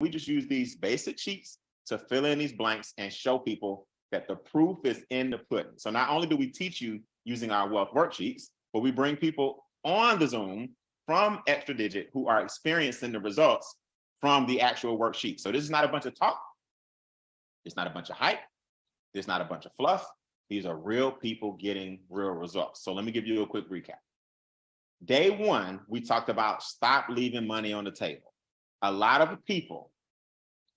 we just use these basic sheets to fill in these blanks and show people that the proof is in the pudding. So not only do we teach you using our wealth worksheets, but we bring people on the Zoom from Extra Digit who are experiencing the results from the actual worksheet. So this is not a bunch of talk. It's not a bunch of hype. It's not a bunch of fluff. These are real people getting real results. So let me give you a quick recap. Day one, we talked about stop leaving money on the table. A lot of people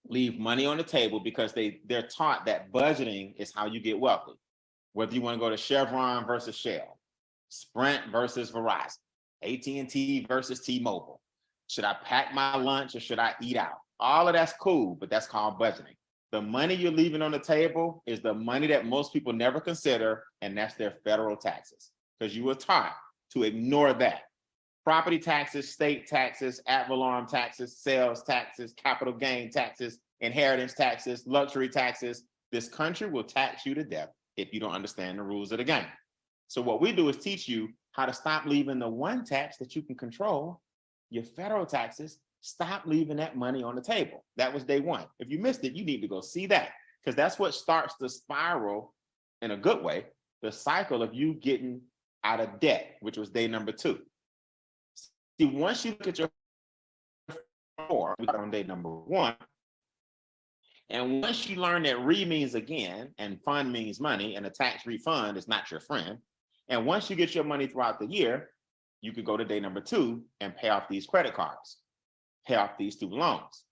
leave money on the table because they're taught that budgeting is how you get wealthy. Whether you want to go to Chevron versus Shell, Sprint versus Verizon, AT&T versus T-Mobile. Should I pack my lunch or should I eat out? All of that's cool, but that's called budgeting. The money you're leaving on the table is the money that most people never consider, and that's their federal taxes, because you were taught to ignore that. Property taxes, state taxes, ad valorem taxes, sales taxes, capital gain taxes, inheritance taxes, luxury taxes. This country will tax you to death if you don't understand the rules of the game. So what we do is teach you how to stop leaving the one tax that you can control, your federal taxes. Stop leaving that money on the table. That was day one. If you missed it, you need to go see that, because that's what starts the spiral, in a good way, the cycle of you getting out of debt, which was day number two. See, once you look at your four, we got on day number one, and once you learn that re means again, and fund means money, and a tax refund is not your friend, and once you get your money throughout the year, you could go to day number two and pay off these credit cards, pay off these student loans,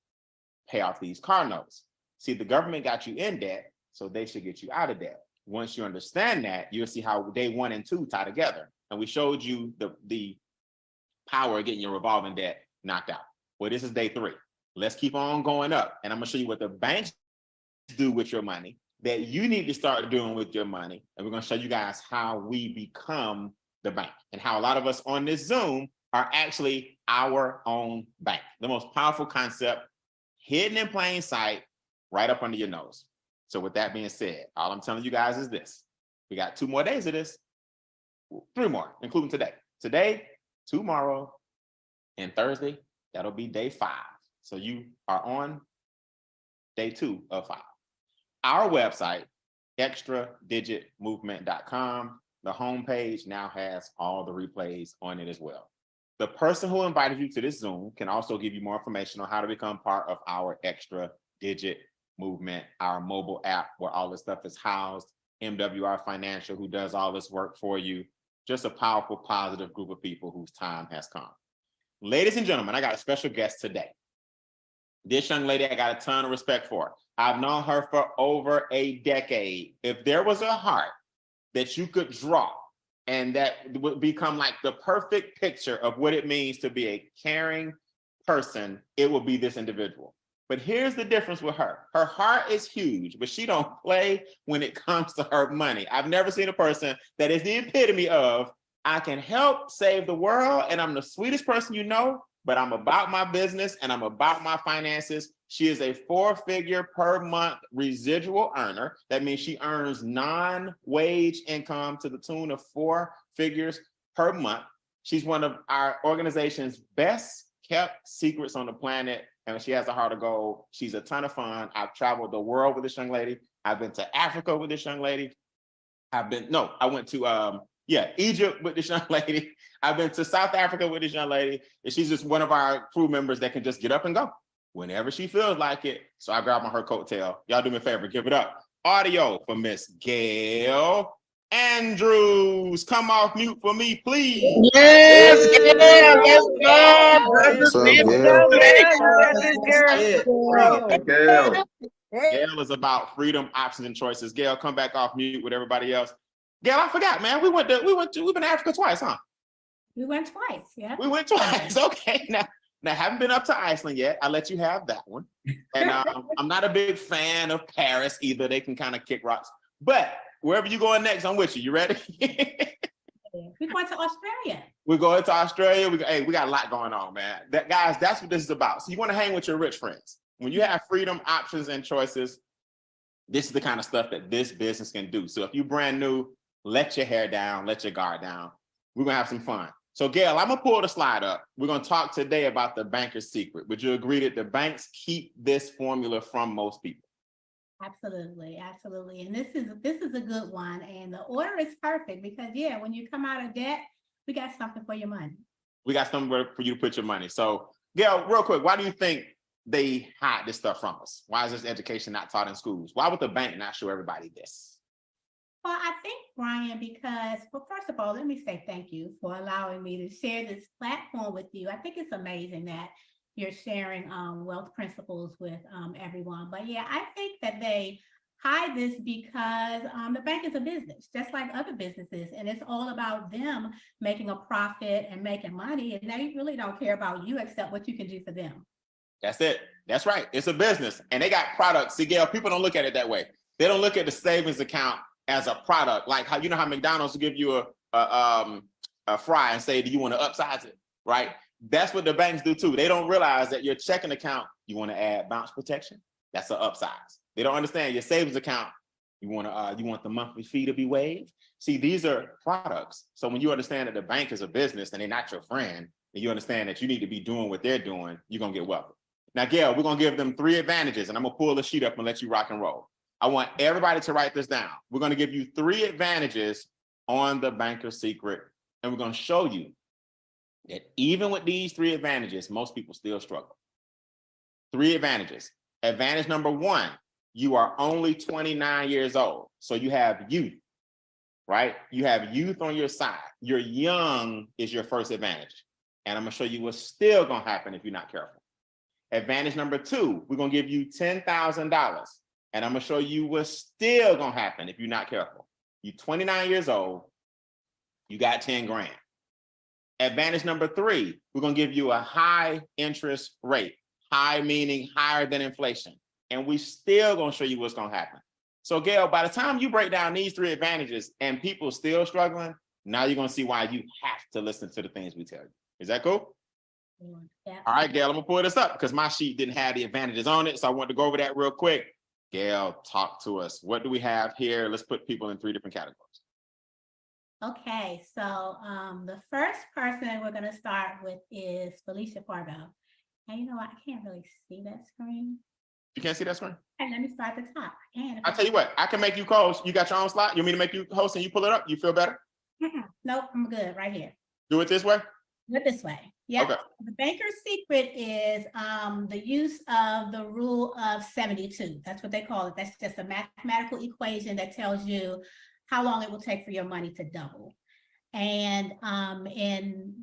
pay off these car notes. See, the government got you in debt, so they should get you out of debt. Once you understand that, you'll see how day one and two tie together. And we showed you the power of getting your revolving debt knocked out. Well, this is day three. Let's keep on going up. And I'm gonna show you what the banks do with your money that you need to start doing with your money. And we're gonna show you guys how we become the bank, and how a lot of us on this Zoom are actually our own bank. The most powerful concept, hidden in plain sight, right up under your nose. So with that being said, all I'm telling you guys is this. We got 2 more days of this, 3 more, including today. Today, tomorrow, and Thursday, that'll be day 5. So you are on day 2 of 5. Our website, extradigitmovement.com, the homepage now has all the replays on it as well. The person who invited you to this Zoom can also give you more information on how to become part of our Extra Digit Movement, our mobile app where all this stuff is housed, MWR Financial, who does all this work for you. Just a powerful, positive group of people whose time has come. Ladies and gentlemen, I got a special guest today. This young lady, I got a ton of respect for. I've known her for over a decade. If there was a heart that you could draw and that would become like the perfect picture of what it means to be a caring person, it will be this individual. But here's the difference with her. Her heart is huge, but she don't play when it comes to her money. I've never seen a person that is the epitome of, I can help save the world and I'm the sweetest person you know, but I'm about my business and I'm about my finances. She is a 4-figure per month residual earner. That means she earns non-wage income to the tune of 4 figures per month. She's one of our organization's best kept secrets on the planet, and she has a heart of gold. She's a ton of fun. I've traveled the world with this young lady. I've been to Africa with this young lady. I went to Egypt with this young lady. I've been to South Africa with this young lady, and she's just one of our crew members that can just get up and go whenever she feels like it. So I grabbed on her coattail. Y'all do me a favor, give it up. Audio for Miss Gail Andrews. Come off mute for me, please. Yes, Gail, let's go. Gail is about freedom, options, and choices. Gail, come back off mute with everybody else. Gail, I forgot, man. We've been to Africa twice, huh? We went twice, yeah. We went twice. Okay. Now haven't been up to Iceland yet. I'll let you have that one. And I'm not a big fan of Paris either. They can kind of kick rocks. But wherever you going next, I'm with you. You ready? We're going to Australia. We're going to Australia. We got a lot going on, man. Guys, that's what this is about. So you want to hang with your rich friends. When you have freedom, options, and choices, this is the kind of stuff that this business can do. So if you're brand new, let your hair down, let your guard down. We're going to have some fun. So Gail, I'm gonna pull the slide up. We're gonna talk today about the banker's secret. Would you agree that the banks keep this formula from most people? Absolutely, absolutely. And this is a good one. And the order is perfect because when you come out of debt, we got something for your money. We got somewhere for you to put your money. So Gail, real quick, why do you think they hide this stuff from us? Why is this education not taught in schools? Why would the bank not show everybody this? Well, I think, Brian, because, well, first of all, let me say thank you for allowing me to share this platform with you. I think it's amazing that you're sharing wealth principles with everyone. But I think that they hide this because the bank is a business, just like other businesses, and it's all about them making a profit and making money, and they really don't care about you except what you can do for them. That's it. That's right. It's a business, and they got products. See, Gail, people don't look at it that way. They don't look at the savings account as a product, like how how McDonald's will give you a fry and say, do you want to upsize it? Right? That's what the banks do too. They don't realize that your checking account, you want to add bounce protection. That's an upsize. They don't understand your savings account. You want the monthly fee to be waived. See, these are products. So when you understand that the bank is a business and they're not your friend, and you understand that you need to be doing what they're doing, you're gonna get wealthy. Now, Gail, we're gonna give them 3 advantages, and I'm gonna pull the sheet up and let you rock and roll. I want everybody to write this down. We're going to give you 3 advantages on the banker's secret, and we're going to show you that even with these 3 advantages, most people still struggle. 3 advantages. Advantage number 1, you are only 29 years old, so you have youth, right? You have youth on your side. You're young is your first advantage, and I'm going to show you what's still going to happen if you're not careful. Advantage number 2, we're going to give you $10,000. And I'm gonna show you what's still gonna happen if you're not careful. You're 29 years old, you got 10 grand. Advantage number 3, we're gonna give you a high interest rate. High meaning higher than inflation. And we still gonna show you what's gonna happen. So Gail, by the time you break down these 3 advantages and people still struggling, now you're gonna see why you have to listen to the things we tell you. Is that cool? Yeah. All right, Gail, I'm gonna pull this up because my sheet didn't have the advantages on it. So I want to go over that real quick. Gail, talk to us. What do we have here? Let's put people in 3 different categories. Okay, so the first person we're going to start with is Felicia Fargo. And you know what? I can't really see that screen. You can't see that screen? And let me start at the top. I can. I'll tell you what, I can make you host. You got your own slot? You want me to make you host and you pull it up? You feel better? Nope, I'm good right here. Do it this way? Do it this way. Yeah. Okay. The banker's secret is the use of the rule of 72. That's what they call it. That's just a mathematical equation that tells you how long it will take for your money to double. And in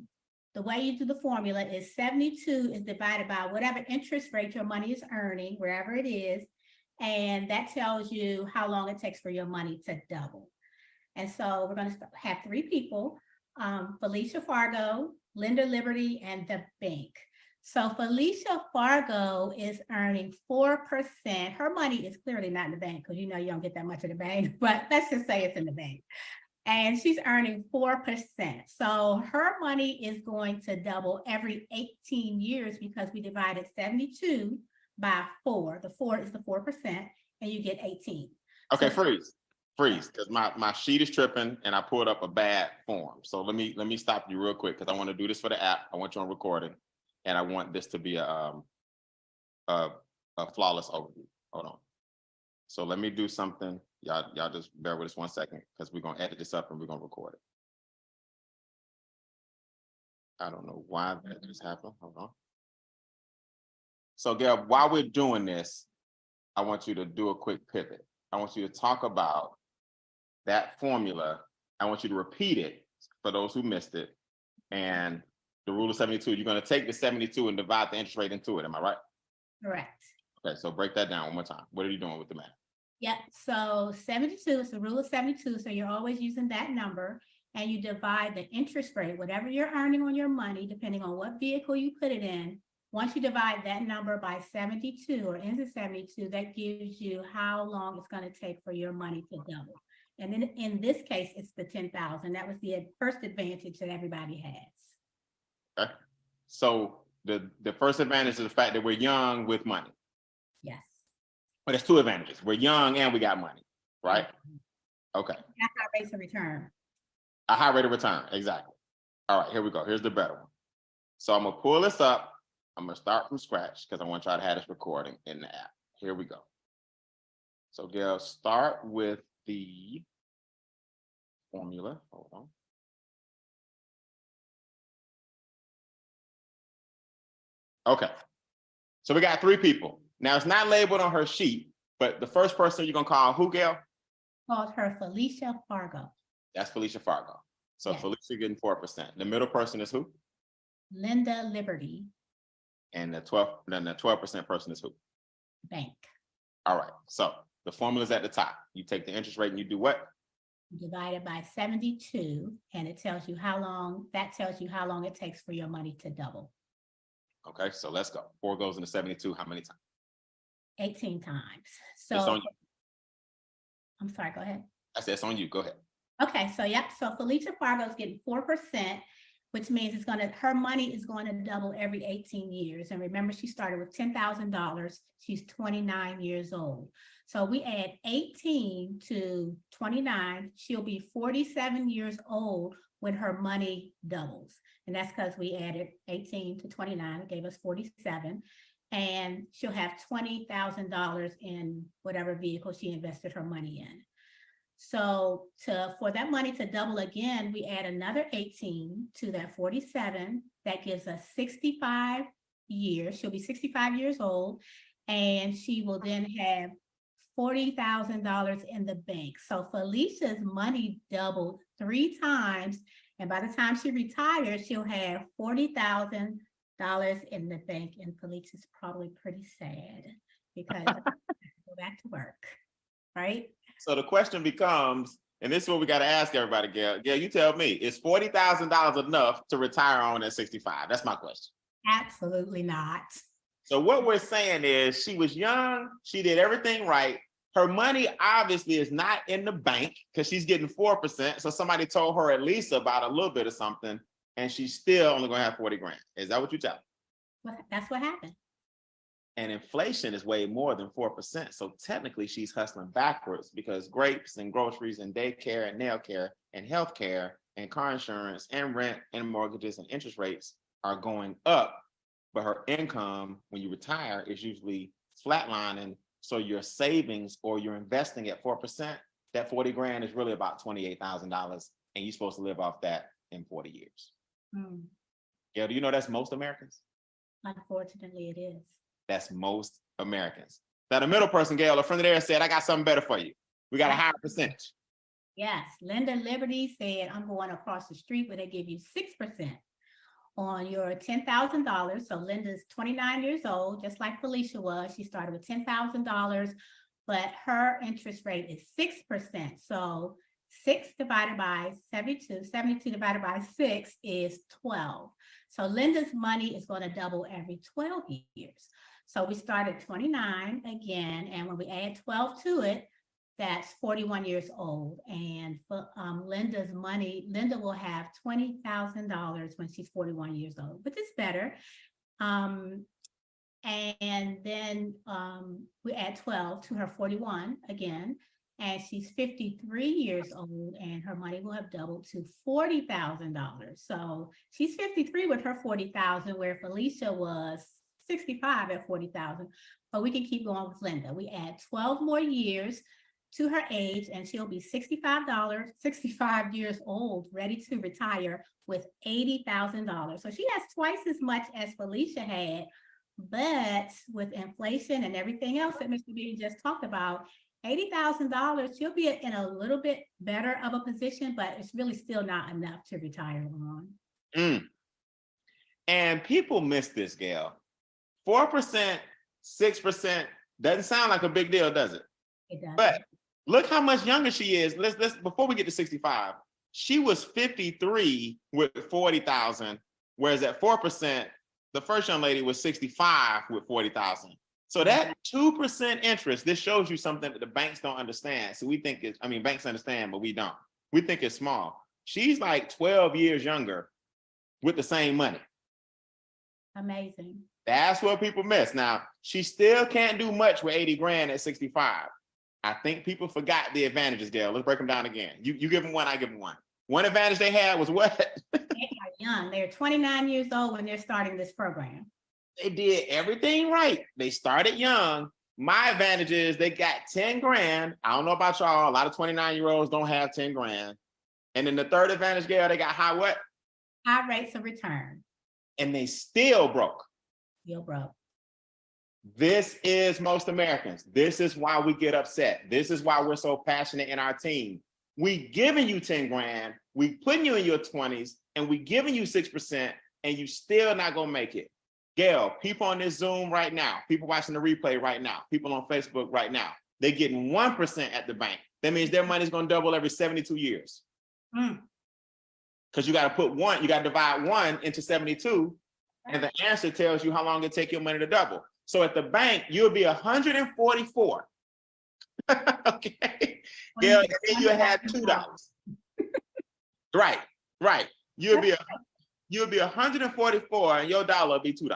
the way you do the formula is 72 is divided by whatever interest rate your money is earning, wherever it is. And that tells you how long it takes for your money to double. And so we're going to have 3 people, Felicia Fargo, Linda Liberty, and the bank. So Felicia Fargo is earning 4%. Her money is clearly not in the bank because you don't get that much in the bank, but let's just say it's in the bank. And she's earning 4%. So her money is going to double every 18 years because we divided 72 by 4. The 4 is the 4%, and you get 18. Okay, so, freeze, because my sheet is tripping and I pulled up a bad form. So let me stop you real quick because I want to do this for the app. I want you on recording, and I want this to be a flawless overview. Hold on. So let me do something. Y'all just bear with us 1 second because we're gonna edit this up and we're gonna record it. I don't know why that just happened. Hold on. So Gail, while we're doing this, I want you to do a quick pivot. I want you to talk about that formula. I want you to repeat it for those who missed it. And the rule of 72, you're going to take the 72 and divide the interest rate into it. Am I right? Correct. Okay, so break that down one more time. What are you doing with the math? Yep. So 72 is the rule of 72. So you're always using that number and you divide the interest rate, whatever you're earning on your money, depending on what vehicle you put it in. Once you divide that number by 72 or into 72, that gives you how long it's going to take for your money to double. And then in this case, it's the 10,000. That was the first advantage that everybody has. Okay. So the first advantage is the fact that we're young with money. Yes. But there's 2 advantages. We're young and we got money, right? Okay. High rates of return. A high rate of return, exactly. All right, here we go. Here's the better one. So I'm gonna pull this up. I'm gonna start from scratch because I want y'all to have this recording in the app. Here we go. So Gail, start with the formula. Hold on. Okay. So we got 3 people. Now it's not labeled on her sheet, but the first person you're gonna call who, Gail? Called her Felicia Fargo. That's Felicia Fargo. So Yes. Felicia getting 4%. The middle person is who? Linda Liberty And the 12% person is who? Bank. All right. So the formula's at the top. You take the interest rate and you do what? Divided by 72, and it tells you how long, it takes for your money to double. Okay, so let's go. 4 goes into 72. How many times? 18 times. It's So on you. I'm sorry, go ahead. I said it's on you. Go ahead. Okay, so yep, so Felicia Fargo is getting 4%, which means her money is going to double every 18 years. And remember, she started with $10,000. She's 29 years old. So we add 18 to 29, she'll be 47 years old when her money doubles. And that's because we added 18 to 29, it gave us 47. And she'll have $20,000 in whatever vehicle she invested her money in. So for that money to double again, we add another 18 to that 47. That gives us 65 years. She'll be 65 years old, and she will then have $40,000 in the bank. So Felicia's money doubled 3 times, and by the time she retires, she'll have $40,000 in the bank. And Felicia's probably pretty sad because go back to work, right? So the question becomes, and this is what we got to ask everybody, Gail. Gail, you tell me, is $40,000 enough to retire on at 65? That's my question. Absolutely not. So what we're saying is she was young, she did everything right. Her money obviously is not in the bank because she's getting 4%. So somebody told her at least about a little bit of something, and she's still only going to have 40 grand. Is that what you tell me? That's what happened. And inflation is way more than 4%. So technically she's hustling backwards because grapes and groceries and daycare and nail care and healthcare and car insurance and rent and mortgages and interest rates are going up. But her income when you retire is usually flatlining. So your savings or you're investing at 4%, that 40 grand is really about $28,000. And you're supposed to live off that in 40 years. Yeah, do you know that's most Americans? Unfortunately, it is. That's most Americans. Now the middle person, Gail, a friend of theirs said, I got something better for you. We got a higher percentage. Yes, Linda Liberty said, I'm going across the street where they give you 6% on your $10,000. So Linda's 29 years old, just like Felicia was. She started with $10,000, but her interest rate is 6%. So 6 divided by 72, 72 divided by 6 is 12. So Linda's money is going to double every 12 years. So we start at 29 again, and when we add 12 to it, that's 41 years old. And for Linda's money, Linda will have $20,000 when she's 41 years old, which is better. And then we add 12 to her 41 again, and she's 53 years old, and her money will have doubled to $40,000. So she's 53 with her 40,000, where Felicia was 65 at 40,000. But we can keep going with Linda. We add 12 more years to her age, and she'll be $65 years old, ready to retire with $80,000. So she has twice as much as Felicia had, but with inflation and everything else that Mr. B just talked about, $80,000, she'll be in a little bit better of a position, but it's really still not enough to retire on. And people miss this, Gail. 4%, 6% doesn't sound like a big deal, does it? It does. But look how much younger she is. Let's before we get to 65, she was 53 with 40,000, whereas at 4%, the first young lady was 65 with 40,000. So that 2% interest, this shows you something that the banks don't understand. So we think it's, I mean, banks understand, but we don't. We think it's small. She's like 12 years younger with the same money. Amazing. That's what people miss. Now, she still can't do much with 80 grand at 65. I think people forgot the advantages, Gail. Let's break them down again. You give them one, I give them one. One advantage they had was what? young. They're 29 years old when they're starting this program. They did everything right. They started young. My advantage is they got 10 grand. I don't know about y'all. A lot of 29-year-olds don't have 10 grand. And then the third advantage, Gail, they got high what? High rates of return. And they still broke. Still broke. This is most Americans. This is why we get upset. This is why we're so passionate in our team. We giving you 10 grand, we putting you in your 20s, and we giving you 6%, and you still not gonna make it. Gail, people on this Zoom right now, people watching the replay right now, people on Facebook right now, they're getting 1% at the bank. That means their money's gonna double every 72 years. Because you gotta put one, you gotta divide 1 into 72, and the answer tells you how long it take your money to double. So at the bank, you'll be 144. Okay. Gail, and then you have $2. Right. You'll be 144 and your dollar will be $2.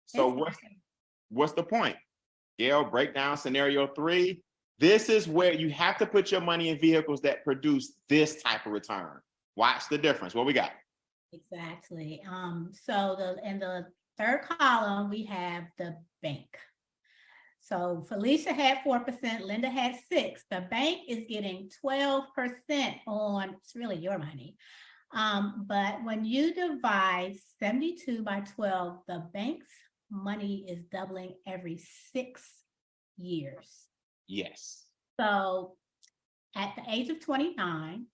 So what's the point? Gail, break down scenario 3. This is where you have to put your money in vehicles that produce this type of return. Watch the difference. What we got? Exactly. So in the third column, we have the bank. So Felicia had 4%, Linda had 6%. The bank is getting 12% on, it's really your money. But when you divide 72 by 12, the bank's money is doubling every 6 years. Yes. So at the age of 29,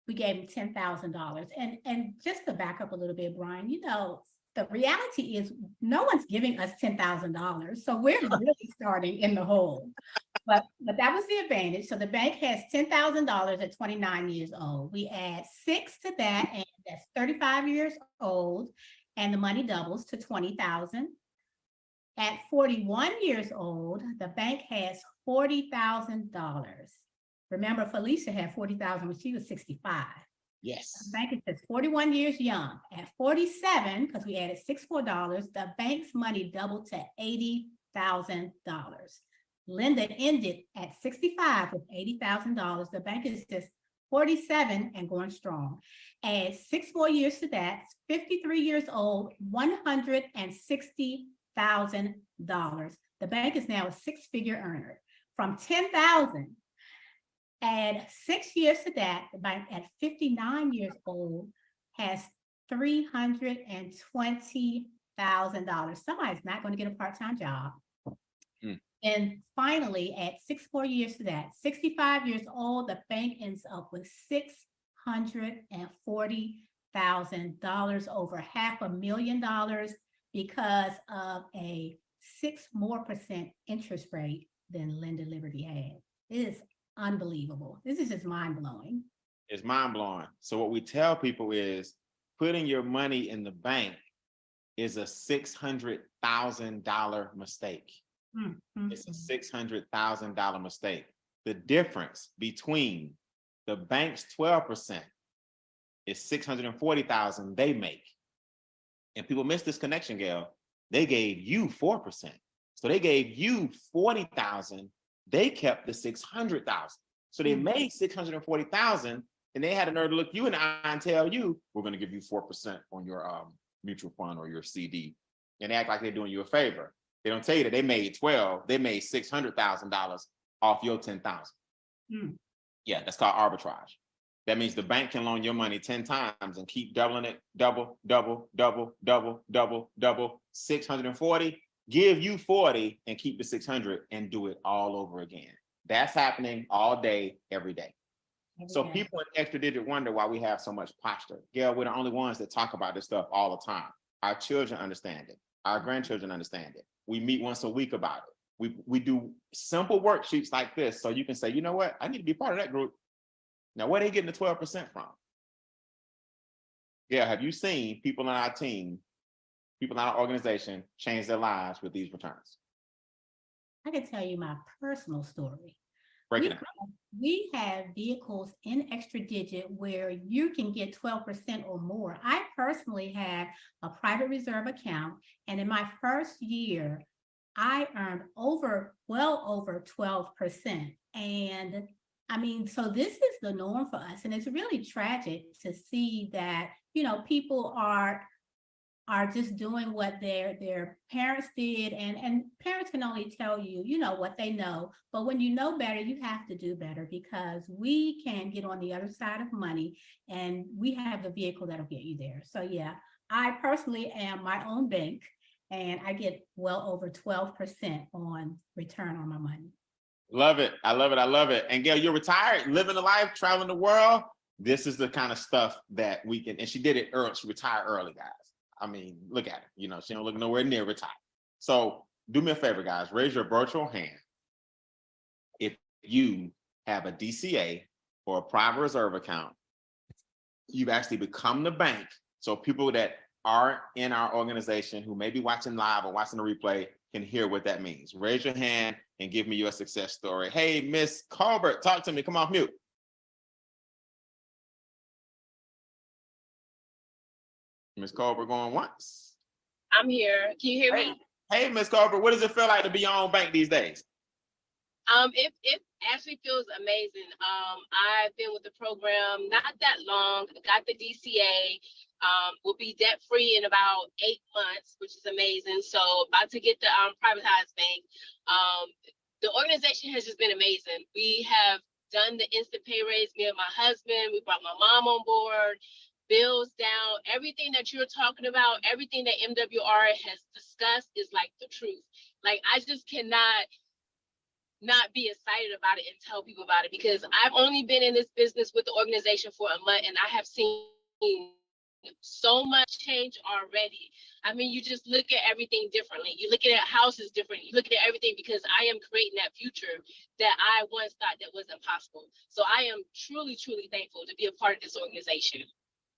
we gave him $10,000. And just to back up a little bit, Brian, you know, the reality is no one's giving us $10,000. So we're really starting in the hole. But that was the advantage. So the bank has $10,000 at 29 years old. We add 6 to that, and that's 35 years old, and the money doubles to $20,000. At 41 years old, the bank has $40,000. Remember, Felicia had $40,000 when she was 65. Yes. The bank is just 41 years young. At 47, because we added $6 more, the bank's money doubled to $80,000. Linda ended at 65 with $80,000. The bank is just 47 and going strong. Add 6 more years to that, 53 years old, $160,000. The bank is now a 6-figure earner. From 10,000, add 6 years to that, the bank at 59 years old has $320,000. Somebody's not going to get a part-time job. And finally, at 6 more years to that, 65 years old, the bank ends up with $640,000, over $500,000, because of a 6% more interest rate than Linda Liberty had. It is unbelievable. This is just mind-blowing. It's mind-blowing. So what we tell people is putting your money in the bank is a $600,000 mistake. It's a $600,000 mistake. The difference between the bank's 12% is $640,000 they make. And people miss this connection, Gail. They gave you 4%. So they gave you $40,000. They kept the $600,000. So they made $640,000, and they had a nerve to look you in the eye and tell you, we're going to give you 4% on your mutual fund or your CD, and act like they're doing you a favor. They don't tell you that they made 12, they made $600,000 off your 10,000. Yeah, that's called arbitrage. That means the bank can loan your money 10 times and keep doubling it, double, 640, give you 40 and keep the 600 and do it all over again. That's happening all day, every day. So people in Extra Digit wonder why we have so much posture. Gail, we're the only ones that talk about this stuff all the time. Our children understand it. Our grandchildren understand it. We meet once a week about it. We do simple worksheets like this, so you can say, you know what, I need to be part of that group. Now, where are they getting the 12% from? Yeah, have you seen people on our team, people in our organization change their lives with these returns? I can tell you my personal story. Break it down. We have vehicles in Extra Digit where you can get 12% or more. I personally have a private reserve account, and in my first year, I earned well over 12%. And I mean, so this is the norm for us. And it's really tragic to see that, people are just doing what their parents did, and parents can only tell you, what they know. But when you know better, you have to do better, because we can get on the other side of money, and we have the vehicle that'll get you there. So yeah, I personally am my own bank, and I get well over 12% on return on my money. Love it. I love it. I love it. And Gail, you're retired, living the life, traveling the world. This is the kind of stuff that we can, and she did it early. She retired early, guys. I mean, look at her. She don't look nowhere near retired. So do me a favor, guys. Raise your virtual hand if you have a DCA or a private reserve account. You've actually become the bank. So people that are in our organization who may be watching live or watching the replay can hear what that means. Raise your hand and give me your success story. Hey, Miss Colbert, talk to me. Come off mute. Miss Colbert going once. I'm here. Can you hear me? Hey, Miss Colbert, what does it feel like to be your own bank these days? It actually feels amazing. I've been with the program not that long. Got the DCA. Will be debt free in about 8 months, which is amazing. So about to get the privatized bank. The organization has just been amazing. We have done the instant pay raise. Me and my husband. We brought my mom on board. Bills down, everything that you're talking about, everything that MWR has discussed is like the truth. Like, I just cannot not be excited about it and tell people about it, because I've only been in this business with the organization for a month, and I have seen so much change already. I mean, you just look at everything differently. You look at houses different. You look at everything, because I am creating that future that I once thought that wasn't possible. So I am truly, truly thankful to be a part of this organization.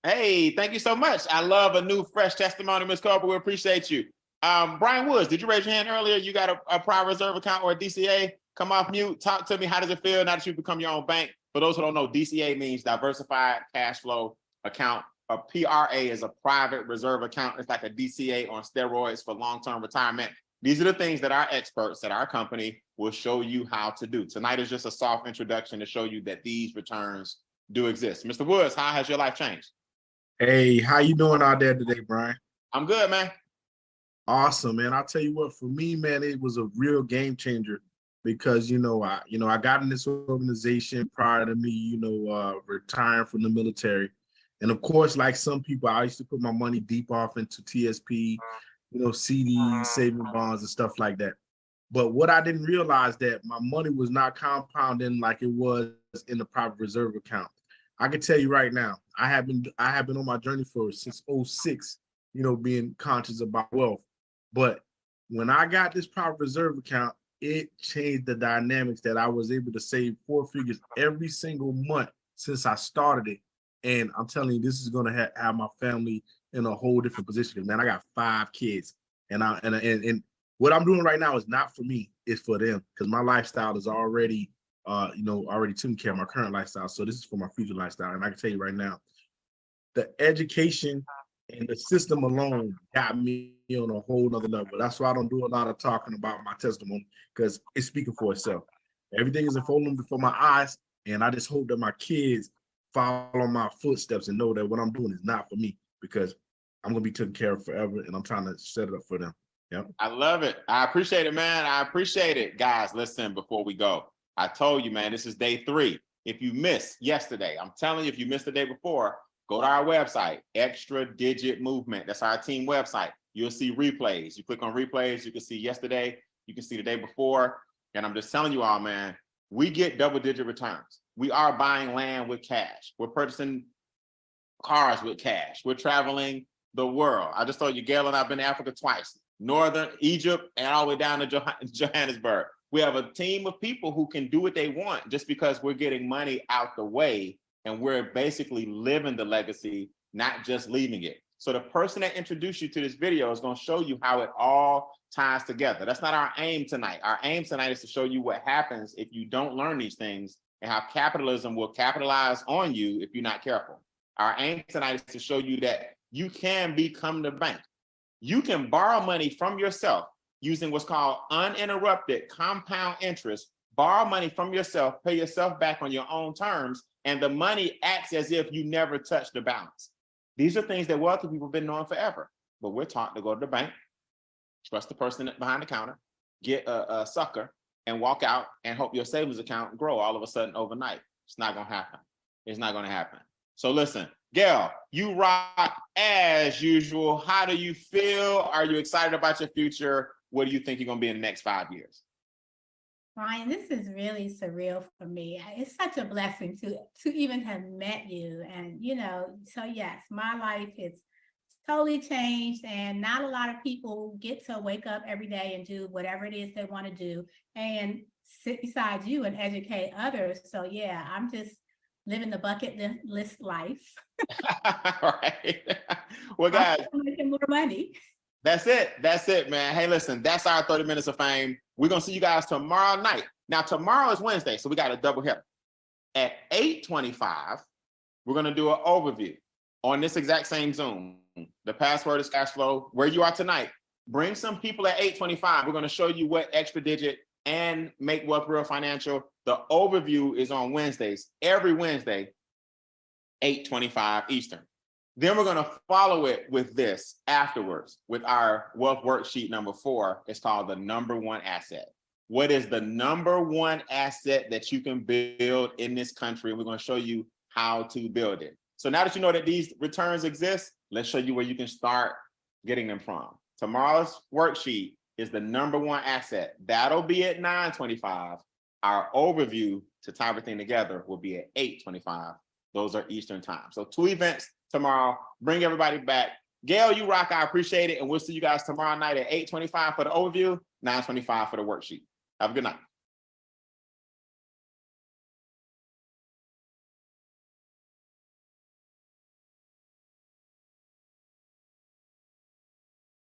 Hey, thank you so much. I love a new, fresh testimony, Ms. Colbert. We appreciate you. Brian Woods, did you raise your hand earlier? You got a private reserve account or a DCA? Come off mute. Talk to me. How does it feel now that you've become your own bank? For those who don't know, DCA means diversified cash flow account. A PRA is a private reserve account. It's like a DCA on steroids for long-term retirement. These are the things that our experts at our company will show you how to do. Tonight is just a soft introduction to show you that these returns do exist. Mr. Woods, how has your life changed? Hey, how you doing out there today, Brian? I'm good, man. Awesome, man. I'll tell you what, for me, man, it was a real game changer, because I got in this organization prior to me, retiring from the military. And of course, like some people, I used to put my money deep off into TSP, CDs, saving bonds and stuff like that. But what I didn't realize, that my money was not compounding like it was in the private reserve account. I can tell you right now, I have been on my journey since 2006, being conscious about wealth. But when I got this private reserve account, it changed the dynamics, that I was able to save 4 figures every single month since I started it. And I'm telling you, this is going to have my family in a whole different position. Man, I got 5 kids, and what I'm doing right now is not for me, it's for them, because my lifestyle is already already taking care of my current lifestyle. So this is for my future lifestyle. And I can tell you right now, the education and the system alone got me on a whole nother level. That's why I don't do a lot of talking about my testimony, because it's speaking for itself. Everything is unfolding before my eyes. And I just hope that my kids follow my footsteps and know that what I'm doing is not for me, because I'm going to be taken care of forever. And I'm trying to set it up for them. Yep. I love it. I appreciate it, man. I appreciate it. Guys, listen, before we go, I told you, man, this is day 3. If you missed yesterday, I'm telling you, if you missed the day before, go to our website, Extra Digit Movement. That's our team website. You'll see replays. You click on replays, you can see yesterday, you can see the day before. And I'm just telling you all, man, we get double-digit returns. We are buying land with cash. We're purchasing cars with cash. We're traveling the world. I just told you, Gail and I've been to Africa twice, Northern Egypt, and all the way down to Johannesburg. We have a team of people who can do what they want just because we're getting money out the way, and we're basically living the legacy, not just leaving it. So the person that introduced you to this video is going to show you how it all ties together. That's not our aim tonight. Our aim tonight is to show you what happens if you don't learn these things, and how capitalism will capitalize on you if you're not careful. Our aim tonight is to show you that you can become the bank. You can borrow money from yourself using what's called uninterrupted compound interest Borrow money from yourself, pay yourself back on your own terms, and the money acts as if you never touched the balance. These are things that wealthy people have been knowing forever, but we're taught to go to the bank, trust the person behind the counter, get a sucker, and walk out and hope your savings account grow all of a sudden overnight. It's not gonna happen. It's not gonna happen. So listen, Gail, you rock as usual. How do you feel? Are you excited about your future? What do you think you're gonna be in the next 5 years? Ryan, this is really surreal for me. It's such a blessing to even have met you. And, so yes, my life is totally changed, and not a lot of people get to wake up every day and do whatever it is they want to do and sit beside you and educate others. So yeah, I'm just living the bucket list life. Right. Well, guys, I'm making more money. That's it, man. Hey, listen, that's our 30 minutes of fame. We're going to see you guys tomorrow night. Now, tomorrow is Wednesday, so we got a double hit. At 8:25, we're going to do an overview on this exact same Zoom. The password is cash flow. Where you are tonight, bring some people at 8:25. We're going to show you what extra digit and make wealth real financial. The overview is on Wednesdays, every Wednesday, 8:25 Eastern. Then we're going to follow it with this afterwards with our wealth worksheet number 4. It's called the number one asset. What is the number one asset that you can build in this country? And we're going to show you how to build it. So now that you know that these returns exist, let's show you where you can start getting them from. Tomorrow's worksheet is the number one asset. That'll be at 9:25. Our overview to tie everything together will be at 8:25. Those are Eastern time. So 2 events tomorrow. Bring everybody back. Gail, you rock. I appreciate it. And we'll see you guys tomorrow night at 8:25 for the overview, 9:25 for the worksheet. Have a good night.